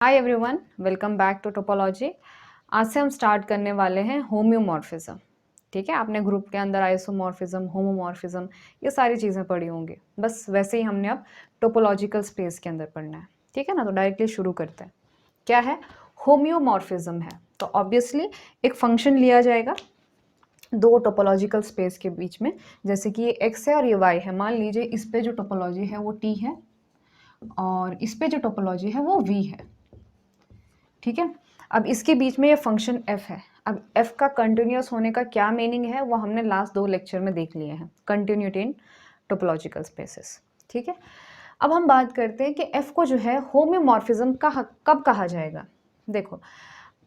Hi everyone, welcome back to topology. आज से हम स्टार्ट करने वाले हैं होम्योमॉर्फिज्म। ठीक है, आपने ग्रुप के अंदर आइसोमॉर्फिज्म, होमोमॉर्फिज्म ये सारी चीज़ें पढ़ी होंगी। बस वैसे ही हमने अब टोपोलॉजिकल स्पेस के अंदर पढ़ना है। ठीक है ना, तो डायरेक्टली शुरू करते हैं। क्या है होम्योमॉर्फिज्म? है तो ऑब्वियसली एक फंक्शन लिया जाएगा दो टोपोलॉजिकल स्पेस के बीच में, जैसे कि ये एक्स है और ये वाई है। मान लीजिए इस पे जो टोपोलॉजी है वो टी है और इस पे जो टोपोलॉजी है वो वी है। ठीक है, अब इसके बीच में ये फंक्शन f है। अब f का कंटिन्यूस होने का क्या मीनिंग है वो हमने लास्ट 2 लेक्चर में देख लिए हैं, कंटिन्यूटी इन टोपोलॉजिकल स्पेसेस। ठीक है, अब हम बात करते हैं कि f को जो है होम्योमॉर्फिज्म कब कहा जाएगा। देखो,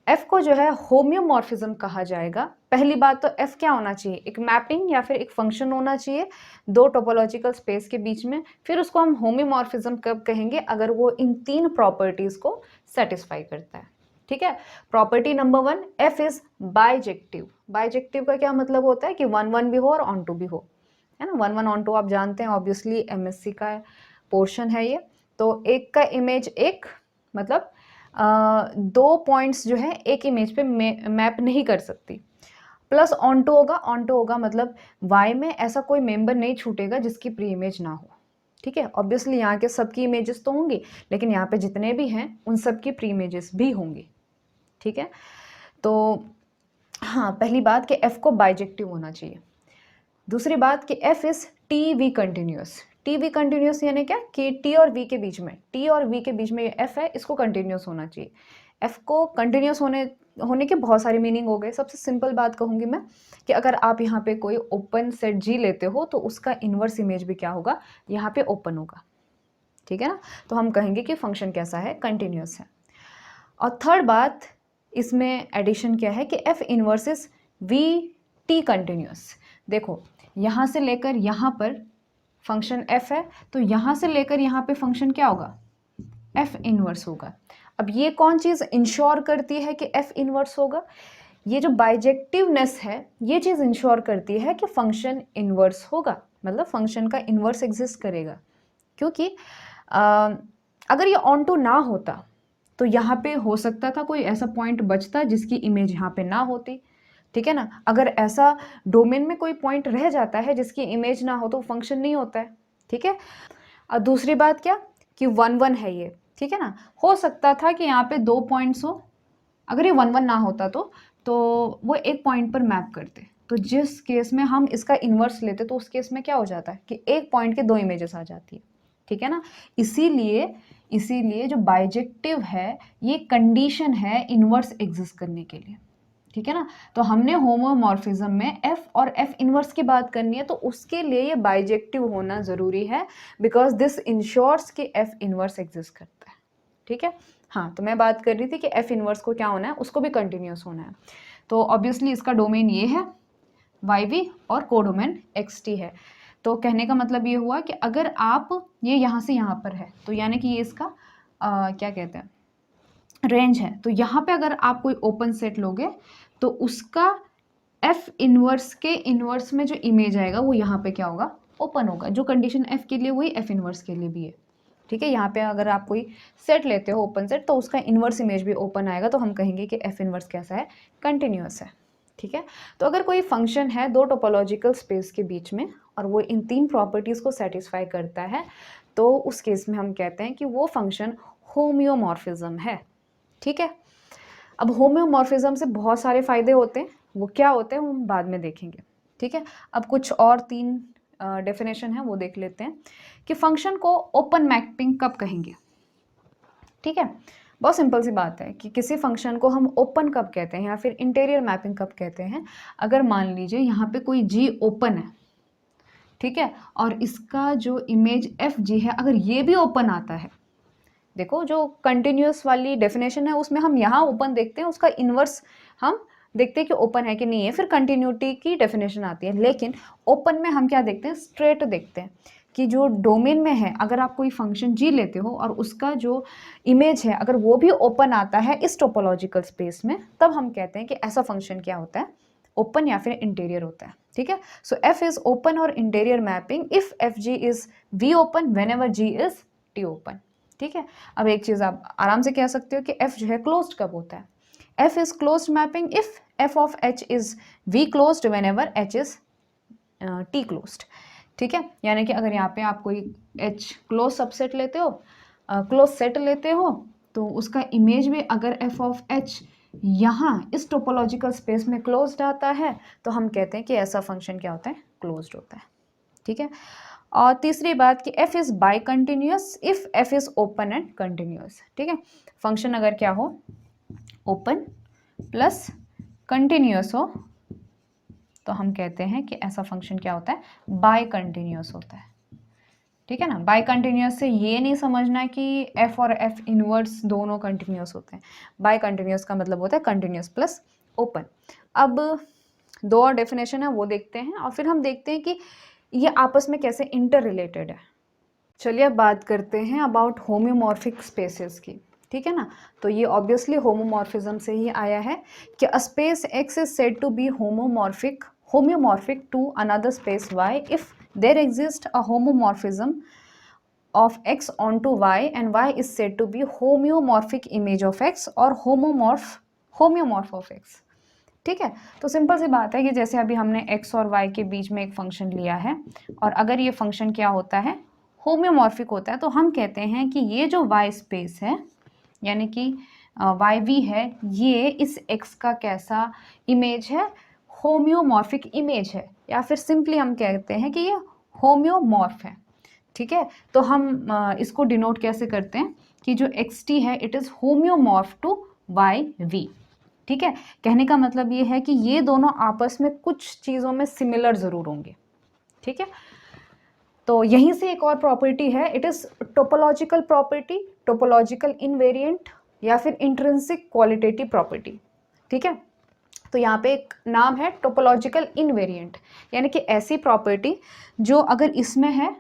f को जो है होम्योमॉर्फिज्म कहा जाएगा। पहली बात तो f क्या होना चाहिए, एक मैपिंग या फिर एक फंक्शन होना चाहिए दो टोपोलॉजिकल स्पेस के बीच में। फिर उसको हम होम्योमॉर्फिज्म कब कहेंगे, अगर वो इन 3 प्रॉपर्टीज को सेटिस्फाई करता है। ठीक है, property number 1, f is bijective. Bijective का क्या मतलब होता है कि 1-1 भी हो और ऑन टू भी हो, है ना। 1-1 ऑन टू आप जानते हैं, ऑब्वियसली एमएससी का पोर्शन है ये। तो एक का इमेज एक, मतलब दो पॉइंट्स जो है एक इमेज पे मैप नहीं कर सकती। प्लस ऑन टू होगा मतलब वाई में ऐसा कोई मेंबर नहीं छूटेगा जिसकी प्री इमेज ना हो। ठीक है, ऑब्वियसली यहाँ के सबकी इमेजेस तो होंगी, लेकिन यहाँ पे जितने भी हैं उन सबकी प्री इमेजेस भी होंगी। ठीक है, तो हाँ, पहली बात कि f को बाइजेक्टिव होना चाहिए। दूसरी बात कि f is T V continuous. T V continuous यानी क्या कि t और v के बीच में, t और v के बीच में ये f है, इसको कंटिन्यूस होना चाहिए। f को कंटिन्यूस होने के बहुत सारे मीनिंग हो गए। सबसे सिंपल बात कहूँगी मैं कि अगर आप यहाँ पे कोई ओपन सेट g लेते हो तो उसका इन्वर्स इमेज भी क्या होगा, यहाँ पे ओपन होगा। ठीक है ना, तो हम कहेंगे कि फंक्शन कैसा है, कंटिन्यूस है। और थर्ड बात इसमें एडिशन क्या है कि f inverses we T continuous. देखो, यहाँ से लेकर यहाँ पर फंक्शन f है, तो यहाँ से लेकर यहाँ पे फंक्शन क्या होगा, f इनवर्स होगा। अब ये कौन चीज़ इंश्योर करती है कि f इनवर्स होगा, ये जो बाइजेक्टिवनेस है ये चीज़ इंश्योर करती है कि फंक्शन इनवर्स होगा, मतलब फंक्शन का इनवर्स एग्जिस्ट करेगा। क्योंकि अगर ये ऑन टू ना होता तो यहाँ पे हो सकता था कोई ऐसा पॉइंट बचता जिसकी इमेज यहाँ पे ना होती। ठीक है ना, अगर ऐसा डोमेन में कोई पॉइंट रह जाता है जिसकी इमेज ना हो तो फंक्शन नहीं होता है। ठीक है, और दूसरी बात क्या कि 1-1 है ये। ठीक है ना, हो सकता था कि यहाँ पे 2 पॉइंट्स हो, अगर ये 1-1 ना होता तो वो एक पॉइंट पर मैप करते। तो जिस केस में हम इसका इन्वर्स लेते तो उस केस में क्या हो जाता है कि एक पॉइंट के 2 इमेजेस आ जाती है। ठीक है ना, इसीलिए जो बाइजेक्टिव है ये कंडीशन है इन्वर्स एग्जिस्ट करने के लिए। ठीक है ना, तो हमने होमोमॉर्फिज्म में f और f इनवर्स की बात करनी है तो उसके लिए ये बाइजेक्टिव होना ज़रूरी है, बिकॉज दिस इंश्योर्स कि f इनवर्स एग्जिस्ट करता है। ठीक है, हाँ, तो मैं बात कर रही थी कि f इनवर्स को क्या होना है, उसको भी कंटिन्यूस होना है। तो ऑब्वियसली इसका डोमेन ये है yv और कोडोमेन xt है। तो कहने का मतलब ये हुआ कि अगर आप ये यहाँ से यहाँ पर है तो यानी कि ये इसका क्या कहते हैं, रेंज है। तो यहाँ पे अगर आप कोई ओपन सेट लोगे तो उसका f इनवर्स के इनवर्स में जो इमेज आएगा वो यहाँ पे क्या होगा, ओपन होगा। जो कंडीशन f के लिए वही f इनवर्स के लिए भी है। ठीक है, यहाँ पे अगर आप कोई सेट लेते हो ओपन सेट तो उसका इनवर्स इमेज भी ओपन आएगा, तो हम कहेंगे कि f इनवर्स कैसा है, कंटिन्यूस है। ठीक है, तो अगर कोई फंक्शन है दो टोपोलॉजिकल स्पेस के बीच में और वो इन 3 प्रॉपर्टीज़ को सेटिस्फाई करता है तो उस केस में हम कहते हैं कि वो फंक्शन होम्योमॉर्फिज्म है। ठीक है, अब होम्योमॉर्फिज्म से बहुत सारे फायदे होते हैं, वो क्या होते हैं वो हम बाद में देखेंगे। ठीक है, अब कुछ और 3 डेफिनेशन है वो देख लेते हैं कि फंक्शन को ओपन मैपिंग कब कहेंगे। ठीक है, बहुत सिंपल सी बात है कि किसी फंक्शन को हम ओपन कब कहते हैं या फिर इंटीरियर मैपिंग कब कहते हैं। अगर मान लीजिए यहाँ पे कोई जी ओपन है, ठीक है, और इसका जो इमेज एफ जी है अगर ये भी ओपन आता है, देखो जो कंटिन्यूस वाली डेफिनेशन है उसमें हम यहाँ ओपन देखते हैं, उसका इन्वर्स हम देखते हैं कि ओपन है कि नहीं है, फिर कंटिन्यूटी की डेफिनेशन आती है। लेकिन ओपन में हम क्या देखते हैं, स्ट्रेट देखते हैं कि जो डोमेन में है अगर आप कोई फंक्शन जी लेते हो और उसका जो इमेज है अगर वो भी ओपन आता है इस टोपोलॉजिकल स्पेस में, तब हम कहते हैं कि ऐसा फंक्शन क्या होता है, ओपन या फिर इंटीरियर होता है। ठीक है, सो एफ इज ओपन और interior mapping if F G is V open whenever G is T open. ठीक है। अब एक चीज़ आप आराम से कह सकते हो कि f जो है क्लोज्ड कब होता है, f is closed mapping if f of h is v closed when ever h is t closed. ठीक है, यानी कि अगर यहाँ पे आप कोई h क्लोज सबसेट लेते हो, क्लोज सेट लेते हो, तो उसका इमेज भी अगर f ऑफ h यहाँ इस टोपोलॉजिकल स्पेस में क्लोज्ड आता है तो हम कहते हैं कि ऐसा फंक्शन क्या होता है, क्लोज्ड होता है। ठीक है। और तीसरी बात कि f is by continuous if f is open and continuous. ठीक है, फंक्शन अगर क्या हो, ओपन प्लस कंटिन्यूस हो, तो हम कहते हैं कि ऐसा फंक्शन क्या होता है, बाई कंटिन्यूस होता है। ठीक है ना, बाई कंटिन्यूस से ये नहीं समझना कि f और f इनवर्स दोनों कंटिन्यूस होते हैं। बाई कंटिन्यूस का मतलब होता है कंटिन्यूस प्लस ओपन। अब दो और डेफिनेशन है वो देखते हैं और फिर हम देखते हैं कि ये आपस में कैसे इंटर रिलेटेड है। चलिए अब बात करते हैं अबाउट होम्योमॉर्फिक स्पेसेस की। ठीक है ना, तो ये ऑब्वियसली होमोमॉर्फिज्म से ही आया है कि a space x is said to be homeomorphic to another space y if there exist a homeomorphism of x onto y and y is said to be homeomorphic image of x और homeomorph of x। ठीक है, तो simple सी बात है कि जैसे अभी हमने x और y के बीच में एक फंक्शन लिया है और अगर ये फंक्शन क्या होता है, होम्योमॉर्फिक होता है, तो हम कहते हैं कि ये जो y स्पेस है यानी कि वाई वी है, ये इस x का कैसा इमेज है, होम्योमॉर्फिक इमेज है, या फिर सिंपली हम कहते हैं कि ये होम्योमॉर्फ है। ठीक है, तो हम इसको डिनोट कैसे करते हैं कि जो xt है it is homeomorph to Y V. ठीक है, कहने का मतलब ये है कि ये दोनों आपस में कुछ चीज़ों में सिमिलर ज़रूर होंगे। ठीक है, तो यहीं से एक और प्रॉपर्टी है, it is topological property, topological invariant या फिर इंट्रिंसिक क्वालिटेटिव प्रॉपर्टी। ठीक है, तो यहाँ पे एक नाम है टोपोलॉजिकल इनवेरिएंट, यानी कि ऐसी प्रॉपर्टी जो अगर इसमें है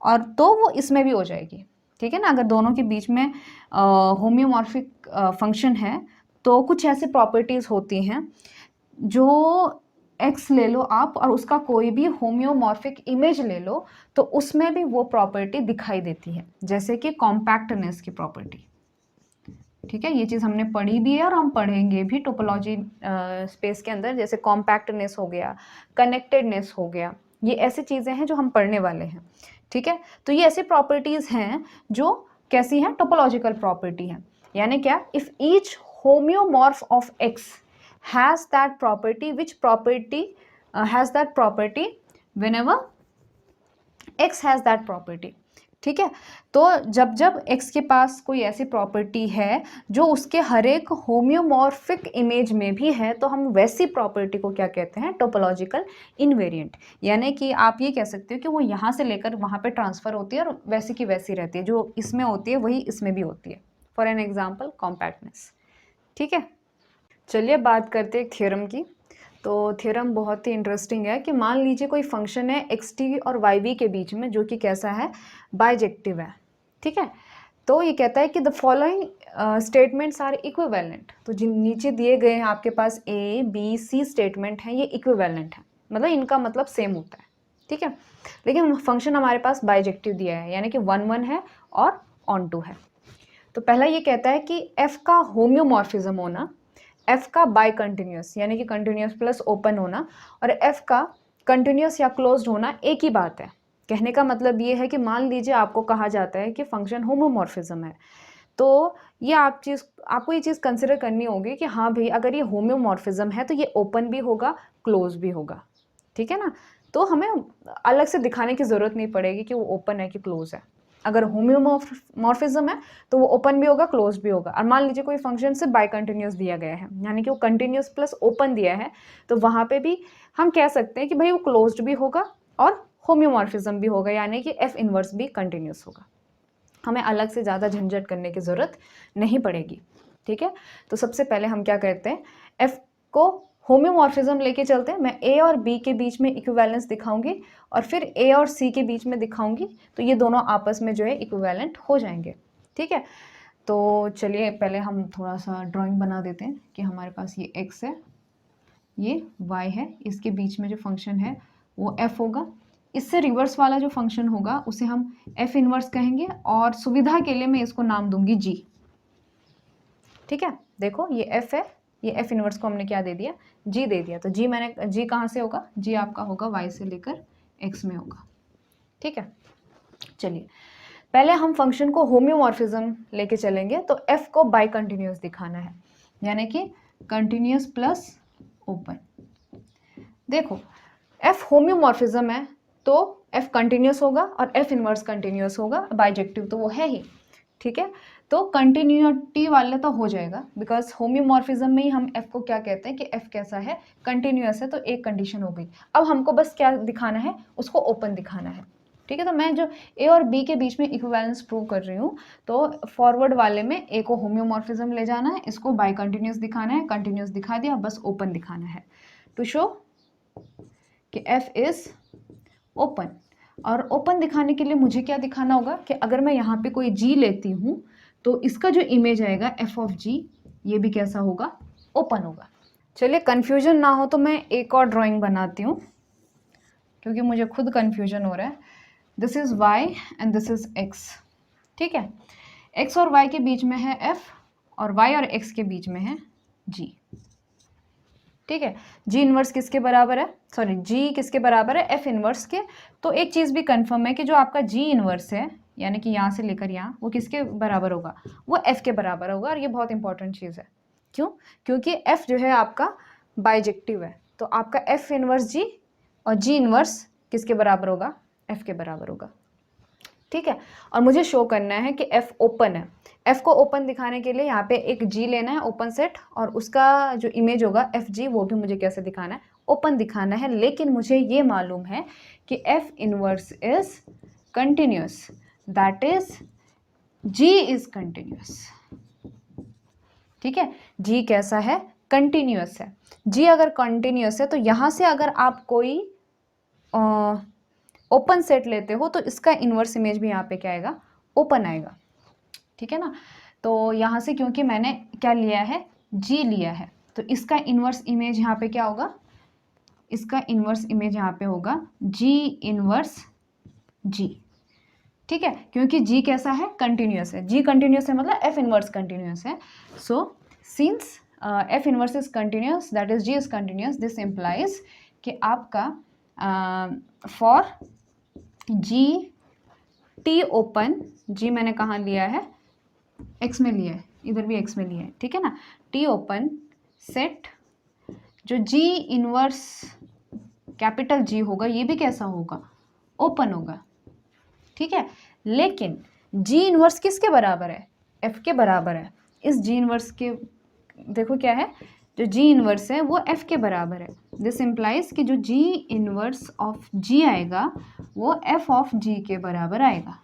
और तो वो इसमें भी हो जाएगी। ठीक है ना, अगर दोनों के बीच में होम्योमॉर्फिक फंक्शन है तो कुछ ऐसी प्रॉपर्टीज़ होती हैं जो x ले लो आप और उसका कोई भी होम्योमॉर्फिक इमेज ले लो तो उसमें भी वो प्रॉपर्टी दिखाई देती है, जैसे कि कॉम्पैक्टनेस की प्रॉपर्टी। ठीक है, ये चीज़ हमने पढ़ी भी है और हम पढ़ेंगे भी टोपोलॉजी स्पेस के अंदर, जैसे कॉम्पैक्टनेस हो गया, कनेक्टेडनेस हो गया, ये ऐसी चीज़ें हैं जो हम पढ़ने वाले हैं। ठीक है, तो ये ऐसी प्रॉपर्टीज़ हैं जो कैसी हैं, टोपोलॉजिकल प्रॉपर्टी हैं, यानी क्या, if each homeomorph of x has that property which property has that property whenever x has that property. ठीक है, तो जब जब x के पास कोई ऐसी प्रॉपर्टी है जो उसके हर एक होम्योमॉर्फिक इमेज में भी है तो हम वैसी प्रॉपर्टी को क्या कहते हैं, टोपोलॉजिकल इनवेरिएंट। यानी कि आप ये कह सकते हो कि वो यहाँ से लेकर वहाँ पे ट्रांसफ़र होती है और वैसी की वैसी रहती है, जो इसमें होती है वही इसमें भी होती है। For an example compactness. ठीक है, चलिए बात करते हैं थ्योरम की। तो थ्योरम बहुत ही इंटरेस्टिंग है कि मान लीजिए कोई फंक्शन है एक्स टी और वाई वी के बीच में जो कि कैसा है, बाइजेक्टिव है। ठीक है, तो ये कहता है कि the following statements are equivalent. तो जिन नीचे दिए गए हैं आपके पास ए बी सी स्टेटमेंट हैं, ये इक्विवेलेंट है, मतलब इनका मतलब सेम होता है। ठीक है, लेकिन फंक्शन हमारे पास बाइजेक्टिव दिया है, यानी कि 1 1 है और ऑन टू है। तो पहला ये कहता है कि एफ का होम्योमॉर्फिज्म होना, एफ का बाय कंटिन्यूस यानी कि कंटिन्यूस प्लस ओपन होना और एफ का कंटिन्यूस या क्लोज्ड होना एक ही बात है। कहने का मतलब ये है कि मान लीजिए आपको कहा जाता है कि फंक्शन होम्योमॉर्फिज्म है, तो ये आपको ये चीज़ कंसिडर करनी होगी कि हाँ भाई, अगर ये होम्योमॉर्फिज्म है तो ये ओपन भी होगा, क्लोज भी होगा। ठीक है ना, तो हमें अलग से दिखाने की ज़रूरत नहीं पड़ेगी कि वो ओपन है कि क्लोज है। अगर होम्योमॉर्फिज्म है तो वो ओपन भी होगा, क्लोज भी होगा। और मान लीजिए कोई फंक्शन से बाय कंटिन्यूस दिया गया है, यानी कि वो कंटिन्यूस प्लस ओपन दिया है, तो वहाँ पे भी हम कह सकते हैं कि भाई वो क्लोज्ड भी होगा और होम्योमॉर्फिज्म भी होगा, यानी कि एफ इनवर्स भी कंटिन्यूस होगा। हमें अलग से ज़्यादा झंझट करने की ज़रूरत नहीं पड़ेगी। ठीक है, तो सबसे पहले हम क्या करते हैं, एफ को होम्योमॉर्फिज्म लेके चलते हैं। मैं ए और बी के बीच में इक्विवेलेंस दिखाऊंगी और फिर ए और सी के बीच में दिखाऊंगी, तो ये दोनों आपस में जो है इक्विवेलेंट हो जाएंगे। ठीक है, तो चलिए पहले हम थोड़ा सा ड्राइंग बना देते हैं कि हमारे पास ये एक्स है, ये वाई है, इसके बीच में जो फंक्शन है वो एफ होगा, इससे रिवर्स वाला जो फंक्शन होगा उसे हम एफ इनवर्स कहेंगे और सुविधा के लिए मैं इसको नाम दूंगी जी। ठीक है, देखो ये एफ है, ये एफ इनवर्स को हमने क्या दे दिया, जी दे दिया। तो जी मैंने, जी कहाँ से होगा, जी आपका होगा वाई से लेकर एक्स में होगा। ठीक है, चलिए पहले हम फंक्शन को होम्योमॉर्फिज्म लेके चलेंगे। तो एफ को बाई कंटिन्यूस दिखाना है, यानी कि कंटिन्यूस प्लस ओपन। देखो एफ होम्योमॉर्फिज्म है तो एफ कंटिन्यूस होगा और एफ इनवर्स कंटिन्यूस होगा, बाइजेक्टिव तो वो है ही। ठीक है, तो कंटिन्यूटी वाले तो हो जाएगा, बिकॉज होम्योमॉर्फिज्म में ही हम एफ को क्या कहते हैं कि एफ कैसा है, कंटिन्यूस है। तो एक कंडीशन हो गई। अब हमको बस क्या दिखाना है, उसको ओपन दिखाना है। ठीक है, तो मैं जो ए और बी के बीच में इक्विवेलेंस प्रूव कर रही हूँ, तो फॉरवर्ड वाले में ए को होम्योमॉर्फिज्म ले जाना है, इसको बाई कंटिन्यूस दिखाना है, कंटिन्यूस दिखा दिया, बस ओपन दिखाना है टू शो कि एफ इज ओपन। और ओपन दिखाने के लिए मुझे क्या दिखाना होगा कि अगर मैं यहाँ पे कोई जी लेती हूँ तो इसका जो इमेज आएगा एफ ऑफ जी, ये भी कैसा होगा, ओपन होगा। चलिए कंफ्यूजन ना हो तो मैं एक और ड्राइंग बनाती हूँ, क्योंकि मुझे खुद कंफ्यूजन हो रहा है। This is Y and this is X. ठीक है, एक्स और वाई के बीच में है एफ और वाई और एक्स के बीच में है जी। ठीक है, जी इनवर्स किसके बराबर है, सॉरी जी किसके बराबर है, एफ इनवर्स के। तो एक चीज़ भी कंफर्म है कि जो आपका जी इनवर्स है, यानी कि यहाँ से लेकर यहाँ, वो किसके बराबर होगा, वो एफ के बराबर होगा। और ये बहुत इंपॉर्टेंट चीज़ है। क्यों, क्योंकि एफ जो है आपका बाइजेक्टिव है, तो आपका एफ इनवर्स जी और जी इनवर्स किसके बराबर होगा, एफ के बराबर होगा। ठीक है, और मुझे शो करना है कि एफ ओपन है। एफ को ओपन दिखाने के लिए यहाँ पे एक जी लेना है ओपन सेट, और उसका जो इमेज होगा एफ जी, वो भी मुझे कैसे दिखाना है, ओपन दिखाना है। लेकिन मुझे ये मालूम है कि F inverse is continuous, that is G is continuous. ठीक है, जी कैसा है, कंटिन्यूस है। जी अगर कंटिन्यूस है तो यहाँ से अगर आप कोई ओपन सेट लेते हो तो इसका इन्वर्स इमेज भी यहाँ पे क्या आएगा, ओपन आएगा। ठीक है ना, तो यहाँ से क्योंकि मैंने क्या लिया है, जी लिया है, तो इसका इन्वर्स इमेज यहाँ पे क्या होगा, इसका इन्वर्स इमेज यहाँ पे होगा जी इन्वर्स जी। ठीक है, क्योंकि जी कैसा है, कंटिन्यूस है। जी कंटिन्यूस है मतलब एफ इनवर्स कंटिन्यूस है। So since F inverse is continuous, that is G is continuous, this implies कि आपका for G T open, G मैंने कहाँ लिया है, एक्स में लिया है, इधर भी एक्स में लिया है। ठीक है ना, टी ओपन सेट जो जी इनवर्स कैपिटल जी होगा, ये भी कैसा होगा, ओपन होगा। ठीक है, लेकिन जी इनवर्स किसके बराबर है, एफ के बराबर है। इस जी इनवर्स के देखो क्या है, जो जी इनवर्स है वो एफ के बराबर है। दिस इम्प्लाइज कि जो जी इनवर्स ऑफ जी आएगा वो एफ ऑफ जी के बराबर आएगा।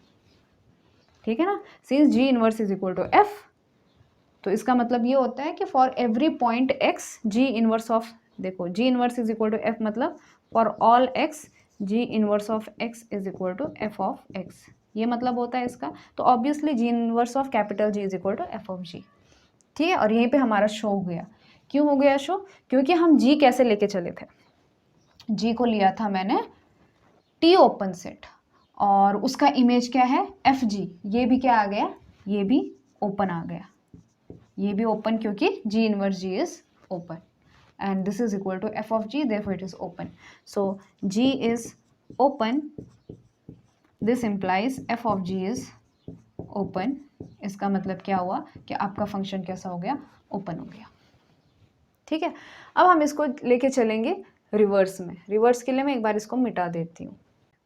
ठीक है ना, since G inverse is equal to F, तो इसका मतलब ये होता है कि for every point X G inverse of, देखो G inverse is equal to F मतलब for all X G inverse of X is equal to F of X, ये मतलब होता है इसका। तो obviously G inverse of capital G is equal to F of G. ठीक है, और यहीं पे हमारा शो हो गया। क्यों हो गया शो, क्योंकि हम जी कैसे लेके चले थे, जी को लिया था मैंने टी ओपन सेट और उसका इमेज क्या है, एफ जी। ये भी क्या आ गया, ये भी ओपन आ गया, ये भी ओपन, क्योंकि G inverse G is open and this is equal to f of g, therefore it is open. So g is open, this implies f of g is open. इसका मतलब क्या हुआ कि आपका फंक्शन कैसा हो गया, ओपन हो गया। ठीक है, अब हम इसको लेके चलेंगे रिवर्स में। रिवर्स के लिए मैं एक बार इसको मिटा देती हूँ।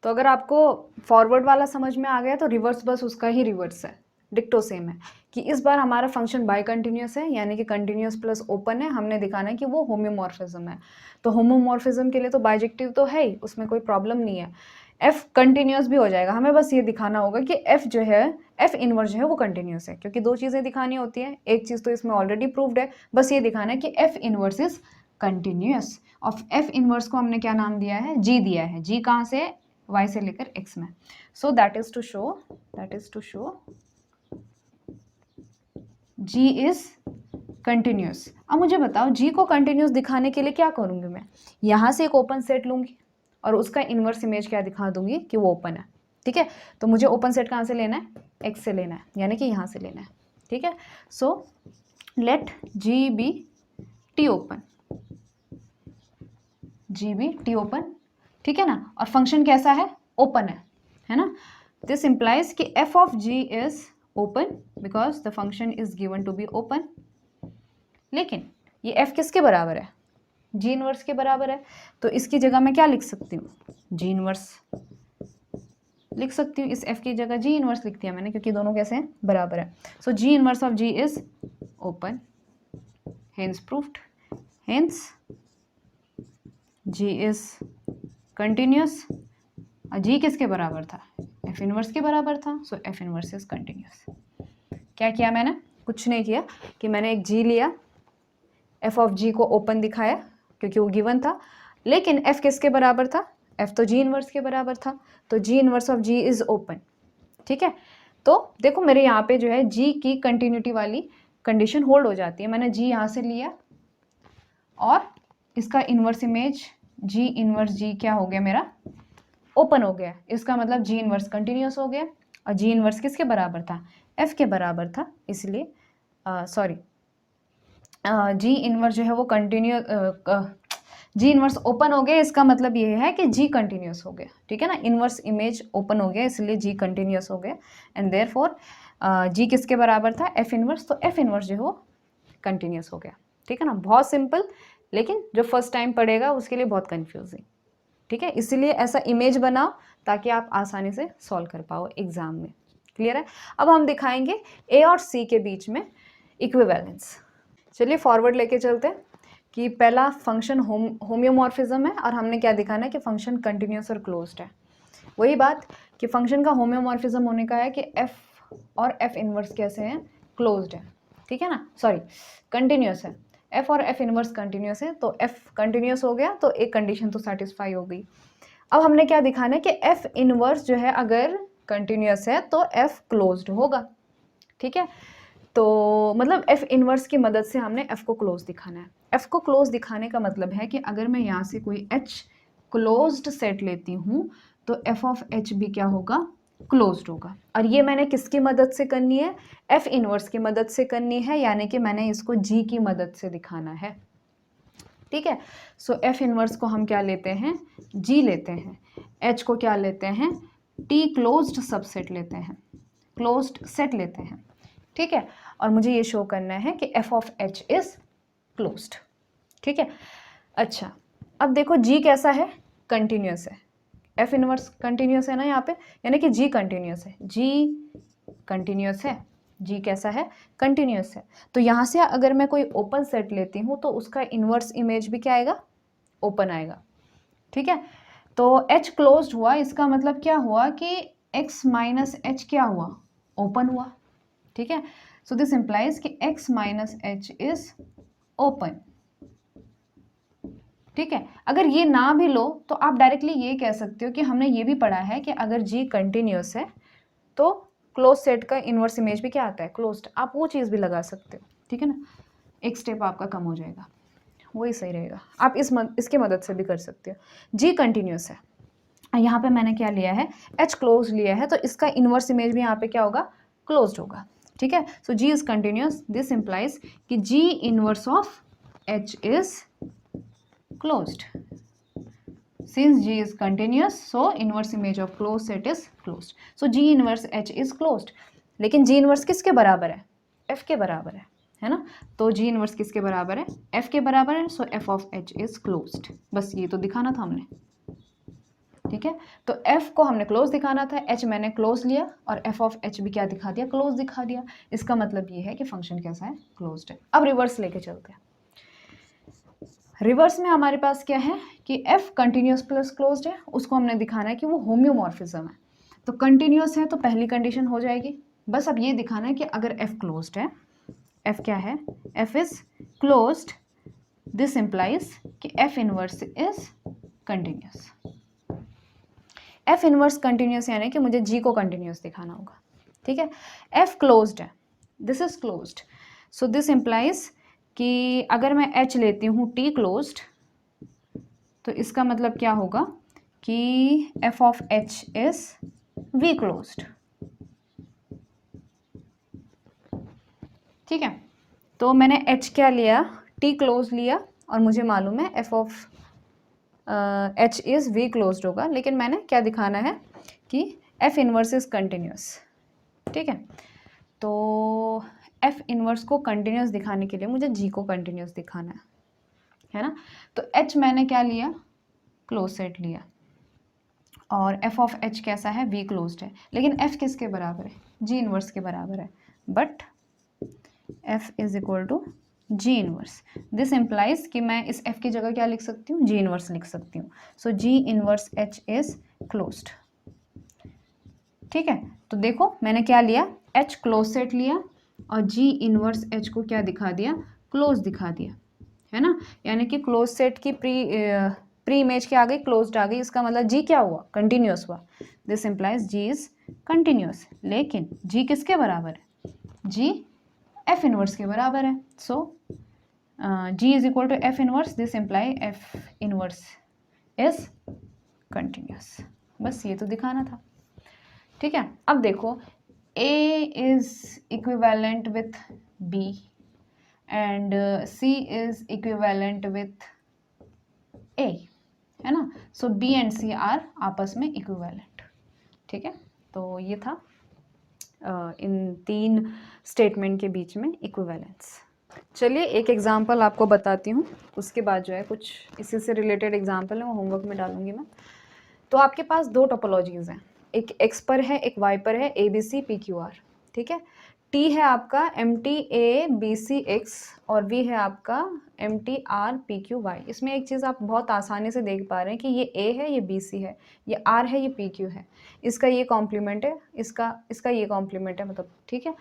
तो अगर आपको फॉरवर्ड वाला समझ में आ गया तो रिवर्स बस उसका ही रिवर्स है, डिक्टो सेम है। कि इस बार हमारा फंक्शन बाई कंटिन्यूस है, यानी कि कंटिन्यूस प्लस ओपन है। हमने दिखाना है कि वो होम्योमॉर्फिज्म है। तो होम्योमॉर्फिज्म के लिए तो बाइजेक्टिव तो है ही, उसमें कोई प्रॉब्लम नहीं है। एफ कंटिन्यूस भी हो जाएगा, हमें बस ये दिखाना होगा कि एफ जो है, एफ इनवर्स जो है वो कंटिन्यूस है। क्योंकि दो चीज़ें दिखानी होती है, एक चीज़ तो इसमें ऑलरेडी प्रूव्ड है, बस ये दिखाना है कि F inverse is continuous. Of F inverse को हमने क्या नाम दिया है, जी दिया है। जी कहाँ से, y से लेकर x में। So that is to show g is continuous. अब मुझे बताओ g को कंटिन्यूस दिखाने के लिए क्या करूंगी मैं, यहाँ से एक ओपन सेट लूंगी और उसका इन्वर्स इमेज क्या दिखा दूंगी कि वो ओपन है। ठीक है, तो मुझे ओपन सेट कहाँ से लेना है, एक्स से लेना है, यानी कि यहाँ से लेना है। ठीक है, so let G be T open, G be T open. ठीक है ना, और फंक्शन कैसा है, ओपन है ना। दिस इंप्लाइज कि F of G is open because the function is given to be open. लेकिन ये एफ किसके बराबर है, जी इनवर्स के बराबर है, तो इसकी जगह मैं क्या लिख सकती हूँ, जी इनवर्स लिख सकती हूँ। इस एफ की जगह जी इनवर्स लिख दिया मैंने, क्योंकि दोनों कैसे हैं, बराबर है। So G inverse of G is open, hence proved, hence G is continuous. G किसके बराबर था, एफ इनवर्स के बराबर था, so F inverse is continuous. क्या किया मैंने, कुछ नहीं किया कि मैंने एक जी लिया, एफ ऑफ जी को ओपन दिखाया क्योंकि वो गिवन था, लेकिन एफ किसके बराबर था, एफ तो जी इनवर्स के बराबर था, तो G inverse of G is open. ठीक है, तो देखो मेरे यहाँ पे जो है जी की कंटिन्यूटी वाली कंडीशन होल्ड हो जाती है। मैंने जी यहाँ से लिया और इसका इनवर्स इमेज जी इनवर्स जी क्या हो गया मेरा, ओपन हो गया। इसका मतलब जी इनवर्स कंटिन्यूस हो गया, और जी इनवर्स किसके बराबर था, एफ के बराबर था, इसलिए सॉरी जी इनवर्स जो है वो जी इनवर्स ओपन हो गया। इसका मतलब ये है कि जी कंटिन्यूस हो गया। ठीक है ना, इनवर्स इमेज ओपन हो गया इसलिए जी कंटिन्यूस हो गया, एंड देयरफॉर जी किसके बराबर था, एफ इनवर्स, तो एफ इनवर्स जो है वो कंटिन्यूस हो गया। ठीक है ना, बहुत सिंपल, लेकिन जो फर्स्ट टाइम पढ़ेगा उसके लिए बहुत कन्फ्यूजिंग। ठीक है, इसीलिए ऐसा इमेज बनाओ ताकि आप आसानी से सॉल्व कर पाओ एग्जाम में। क्लियर है, अब हम दिखाएंगे ए और सी के बीच में इक्विवेलेंस। चलिए फॉरवर्ड लेके चलते हैं कि पहला फंक्शन होम्योमॉर्फिज्म है, और हमने क्या दिखाना है कि फंक्शन कंटिन्यूस और क्लोज्ड है। वही बात कि फंक्शन का होम्योमॉर्फिज्म होने का है कि एफ और एफ इनवर्स कैसे हैं, क्लोज्ड है। ठीक है ना, सॉरी कंटिन्यूस है, एफ और एफ इनवर्स कंटिन्यूस है, तो एफ कंटिन्यूस हो गया तो एक कंडीशन तो सेटिस्फाई हो गई। अब हमने क्या दिखाना है कि एफ इनवर्स जो है अगर कंटिन्यूस है तो एफ क्लोज्ड होगा। ठीक है, तो मतलब एफ इनवर्स की मदद से हमने एफ को क्लोज दिखाना है। एफ को क्लोज दिखाने का मतलब है कि अगर मैं यहाँ से कोई एच क्लोज्ड सेट लेती हूँ तो एफ ऑफ एच भी क्या होगा, क्लोज्ड होगा। और ये मैंने किसकी मदद से करनी है, एफ इनवर्स की मदद से करनी है, यानी कि मैंने इसको जी की मदद से दिखाना है। ठीक है, सो एफ इनवर्स को हम क्या लेते हैं, जी लेते हैं, एच को क्या लेते हैं, टी क्लोज्ड सबसेट लेते हैं, क्लोज्ड सेट लेते हैं। ठीक है, और मुझे ये शो करना है कि F of H is closed. ठीक है, अच्छा अब देखो जी कैसा है, कंटिन्यूस है, एफ इनवर्स कंटिन्यूस है ना यहाँ पे, यानी कि जी कंटिन्यूस है, जी कंटिन्यूस है, जी कैसा है, कंटिन्यूस है। तो यहाँ से अगर मैं कोई ओपन सेट लेती हूँ तो उसका इनवर्स इमेज भी क्या आएगा, ओपन आएगा। ठीक है, तो एच क्लोज्ड हुआ, इसका मतलब क्या हुआ कि एक्स माइनस एच क्या हुआ, ओपन हुआ। ठीक है, सो दिस इंप्लाइज कि x minus H is open. ठीक है, अगर ये ना भी लो तो आप डायरेक्टली ये कह सकते हो कि हमने ये भी पढ़ा है कि अगर g कंटिन्यूस है तो क्लोज सेट का इनवर्स इमेज भी क्या आता है, क्लोज्ड। आप वो चीज़ भी लगा सकते हो। ठीक है ना, एक स्टेप आपका कम हो जाएगा, वही सही रहेगा। आप इसके मदद से भी कर सकते हो। g कंटिन्यूस है, यहाँ पे मैंने क्या लिया है, h क्लोज लिया है, तो इसका इनवर्स इमेज भी यहाँ पे क्या होगा, क्लोज्ड होगा। ठीक है, so g is continuous, this implies कि g inverse of h is closed. Since g is continuous, so inverse image of closed set is closed. So g inverse h is closed. लेकिन g inverse किसके बराबर है, f के बराबर है ना, तो g inverse किसके बराबर है, f के बराबर है, so f of h is closed। बस ये तो दिखाना था हमने। ठीक है, तो f को हमने क्लोज दिखाना था, h मैंने क्लोज लिया, और f of h भी क्या दिखा दिया, क्लोज दिखा दिया। इसका मतलब ये है कि फंक्शन कैसा है, क्लोज्ड है। अब रिवर्स लेके चलते हैं। रिवर्स में हमारे पास क्या है कि f कंटिन्यूस प्लस क्लोज्ड है, उसको हमने दिखाना है कि वो होम्योमॉर्फिज्म है। तो कंटिन्यूस है तो पहली कंडीशन हो जाएगी, बस अब ये दिखाना है कि अगर f क्लोज्ड है, f क्या है, f is closed, this implies कि f inverse is continuous. f inverse continuous यानी कि मुझे g को कंटिन्यूस दिखाना होगा। ठीक है, f क्लोज्ड है, this is closed, so this implies कि अगर मैं h लेती हूँ t क्लोज्ड, तो इसका मतलब क्या होगा कि f of h is V closed. ठीक है, तो मैंने h क्या लिया, T क्लोज लिया, और मुझे मालूम है f of h is V closed होगा, लेकिन मैंने क्या दिखाना है कि f इनवर्स इज कंटिन्यूस। ठीक है, तो f इनवर्स को कंटिन्यूस दिखाने के लिए मुझे g को कंटिन्यूस दिखाना है ना। तो h मैंने क्या लिया, क्लोज सेट लिया, और f ऑफ h कैसा है, V क्लोज्ड है, लेकिन f किसके बराबर है, g इनवर्स के बराबर है, but f is equal to g inverse. This implies कि मैं इस f की जगह क्या लिख सकती हूँ, g इनवर्स लिख सकती हूँ। सो g inverse h is closed. ठीक है, तो देखो मैंने क्या लिया, h क्लोज सेट लिया और g इनवर्स h को क्या दिखा दिया, क्लोज दिखा दिया, है ना। यानी कि क्लोज सेट की प्री इमेज क्या आ गई, क्लोज्ड आ गई, इसका मतलब g क्या हुआ, कंटिन्यूस हुआ। This implies g is continuous, लेकिन g किसके बराबर है, g f इनवर्स के बराबर है। So g is equal to f inverse, this imply f inverse is continuous. बस ये तो दिखाना था। ठीक है, अब देखो A is equivalent with B and C is equivalent with A, है ना। सो B एंड C आर आपस में इक्विवेलेंट। ठीक है, तो ये था इन तीन स्टेटमेंट के बीच में इक्विवेलेंस। चलिए एक एग्जांपल आपको बताती हूँ, उसके बाद जो है कुछ इसी से रिलेटेड एग्जांपल है वो होमवर्क में डालूंगी मैं। तो आपके पास दो टोपोलॉजीज हैं, एक x पर है, एक y पर है, A B C P Q R. ठीक है, t है आपका M T A B C X और v है आपका M T R P Q Y. इसमें एक चीज़ आप बहुत आसानी से देख पा रहे हैं कि ये a है, ये बी सी है, ये r है, ये पी क्यू है, इसका ये कॉम्प्लीमेंट है, इसका ये कॉम्प्लीमेंट है, मतलब ठीक है।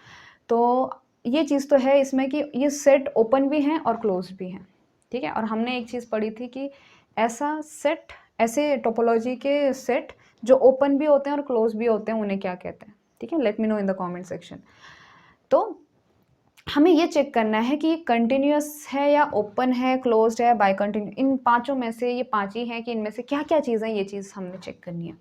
तो ये चीज़ तो है इसमें कि ये सेट ओपन भी हैं और क्लोज भी हैं। ठीक है, और हमने एक चीज़ पढ़ी थी कि ऐसा सेट, ऐसे टोपोलॉजी के सेट जो ओपन भी होते हैं और क्लोज भी होते हैं उन्हें क्या कहते हैं। ठीक है, let me know in the comment section. तो हमें ये चेक करना है कि ये कंटिन्यूस है या ओपन है, क्लोज्ड है, बाय कंटिन्यू, इन पांचों में से ये पांच ही हैं कि इनमें से क्या क्या चीज़ है, ये चीज़ हमने चेक करनी है।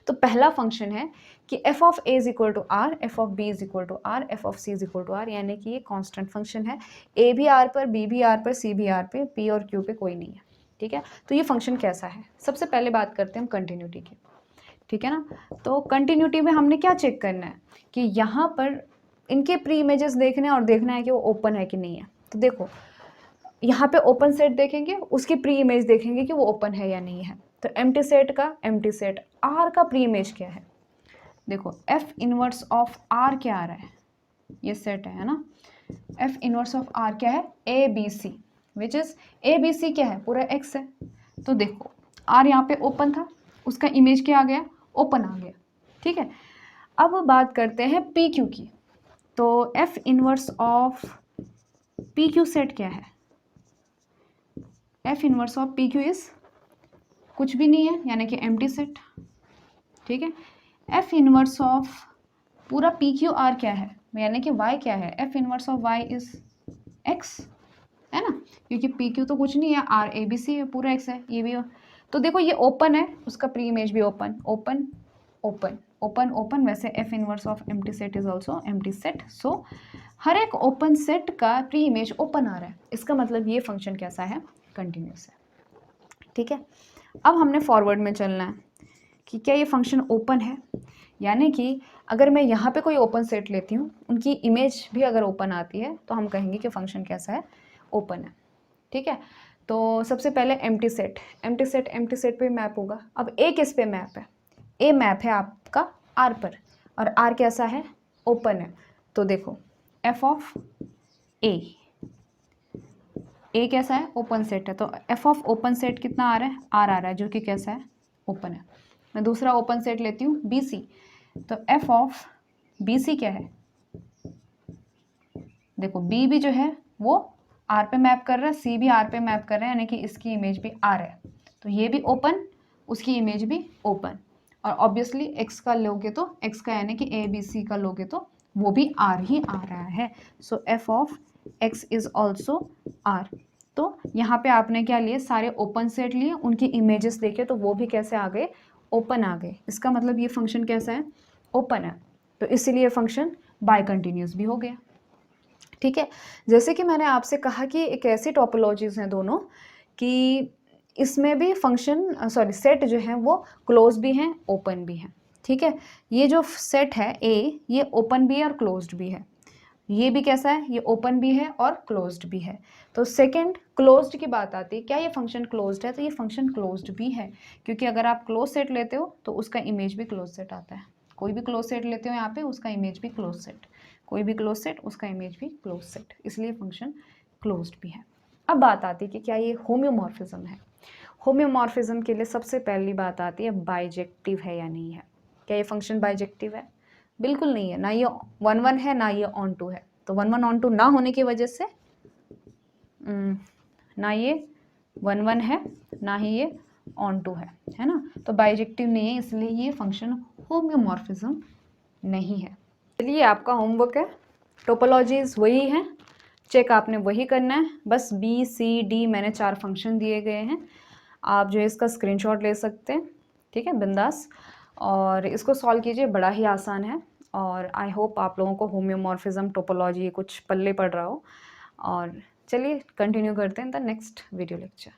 तो पहला फंक्शन है कि f of a is equal to R, F of b is equal to R, F of c is equal to R, यानी कि ये कांस्टेंट फंक्शन है, a भी r पर, b भी r पर, c भी r पे, p और q पे कोई नहीं है। ठीक है, तो ये फंक्शन कैसा है, सबसे पहले बात करते हैं हम कंटिन्यूटी की। ठीक है ना, तो कंटिन्यूटी में हमने क्या चेक करना है कि यहाँ पर इनके प्री इमेजेस देखने और देखना है कि वो ओपन है कि नहीं है। तो देखो यहाँ पे ओपन सेट देखेंगे, उसकी प्री इमेज देखेंगे कि वो ओपन है या नहीं है। तो एम्प्टी सेट का एम्प्टी सेट आर का प्री इमेज क्या है, देखो एफ इनवर्स ऑफ आर क्या आ रहा है, ये सेट है ना। एफ इनवर्स ऑफ आर क्या है, A B C, which is A B C क्या है, पूरा एक्स है। तो देखो आर यहाँ पे ओपन था, उसका इमेज क्या आ गया, ओपन आ गया। ठीक है, अब बात करते हैं पी क्यू की। तो F inverse of P Q set क्या है, F inverse of P Q is कुछ भी नहीं है, यानी कि एम्प्टी सेट। ठीक है, एफ इनवर्स ऑफ पूरा पी क्यू आर क्या है, यानी कि वाई क्या है, F inverse of Y is X, है ना, क्योंकि पी क्यू तो कुछ नहीं है, आर ए बी सी पूरा एक्स है, ये भी। तो देखो ये ओपन है, उसका प्री इमेज भी open open open open open, वैसे F inverse of empty set is also empty set. So हर एक ओपन सेट का प्री इमेज ओपन आ रहा है, इसका मतलब ये फंक्शन कैसा है, कंटिन्यूस है। ठीक है, अब हमने फॉरवर्ड में चलना है कि क्या ये फंक्शन ओपन है, यानी कि अगर मैं यहाँ पे कोई ओपन सेट लेती हूँ, उनकी इमेज भी अगर ओपन आती है तो हम कहेंगे कि फंक्शन कैसा है, ओपन है। ठीक है, तो सबसे पहले empty set, empty set empty set पे मैप होगा। अब ए किस पे मैप है, ए मैप है आपका आर पर, और आर कैसा है, ओपन है। तो देखो एफ ऑफ ए, ए कैसा है, ओपन सेट है, तो एफ ऑफ ओपन सेट कितना आ रहा है, आर आ रहा है, जो कि कैसा है, ओपन है। मैं दूसरा ओपन सेट लेती हूँ बी सी, तो एफ ऑफ बी सी क्या है, देखो बी भी जो है वो आर पे मैप कर रहा है, सी भी आर पे मैप कर रहा है, यानी कि इसकी इमेज भी आर है, तो ये भी ओपन, उसकी इमेज भी ओपन। और ऑब्वियसली एक्स का लोगे तो एक्स का यानी कि ए बी सी का लोगे तो वो भी आर ही आ रहा है। So F of X is also R. तो यहाँ पे आपने क्या लिए, सारे ओपन सेट लिए, उनकी इमेजेस देखे तो वो भी कैसे आ गए, ओपन आ गए, इसका मतलब ये फंक्शन कैसा है, ओपन है, तो इसीलिए फंक्शन बाय कंटिन्यूस भी हो गया। ठीक है, जैसे कि मैंने आपसे कहा कि एक ऐसी टोपोलॉजीज़ हैं दोनों कि इसमें भी फंक्शन सेट जो है वो क्लोज भी हैं, ओपन भी हैं। ठीक है, ये जो सेट है ए, ये ओपन भी है और क्लोज्ड भी है। ये भी कैसा है, ये ओपन भी है और क्लोज्ड भी है। तो सेकंड क्लोज्ड की बात आती है, क्या ये फंक्शन क्लोज्ड है, तो ये फंक्शन क्लोज्ड भी है, क्योंकि अगर आप क्लोज सेट लेते हो तो उसका इमेज भी क्लोज सेट आता है। कोई भी क्लोज सेट लेते हो यहाँ पे, उसका इमेज भी क्लोज सेट, कोई भी क्लोज सेट उसका इमेज भी क्लोज सेट, इसलिए फंक्शन क्लोज्ड भी है। अब बात आती है कि क्या ये होम्योमॉर्फिज्म है। होम्योमॉर्फिज्म के लिए सबसे पहली बात आती है बाइजेक्टिव है या नहीं है। क्या ये फंक्शन बाइजेक्टिव है, बिल्कुल नहीं है, ना ये 1-1 है ना ये ऑन टू है। तो 1-1 ऑन टू ना होने की वजह से ना ये 1-1 है ना ही ये ऑन टू है ना, तो बाइजेक्टिव नहीं है, इसलिए ये फंक्शन होम्योमॉर्फिज्म नहीं है। चलिए आपका होमवर्क है, टोपोलॉजीज वही है, चेक आपने वही करना है, बस बी सी डी मैंने 4 फंक्शन दिए गए हैं, आप जो है इसका स्क्रीनशॉट ले सकते हैं। ठीक है, बिंदास, और इसको सॉल्व कीजिए, बड़ा ही आसान है। और आई होप आप लोगों को होम्योमॉर्फिज्म टोपोलॉजी कुछ पल्ले पड़ रहा हो। और चलिए कंटिन्यू करते हैं द नेक्स्ट वीडियो लेक्चर।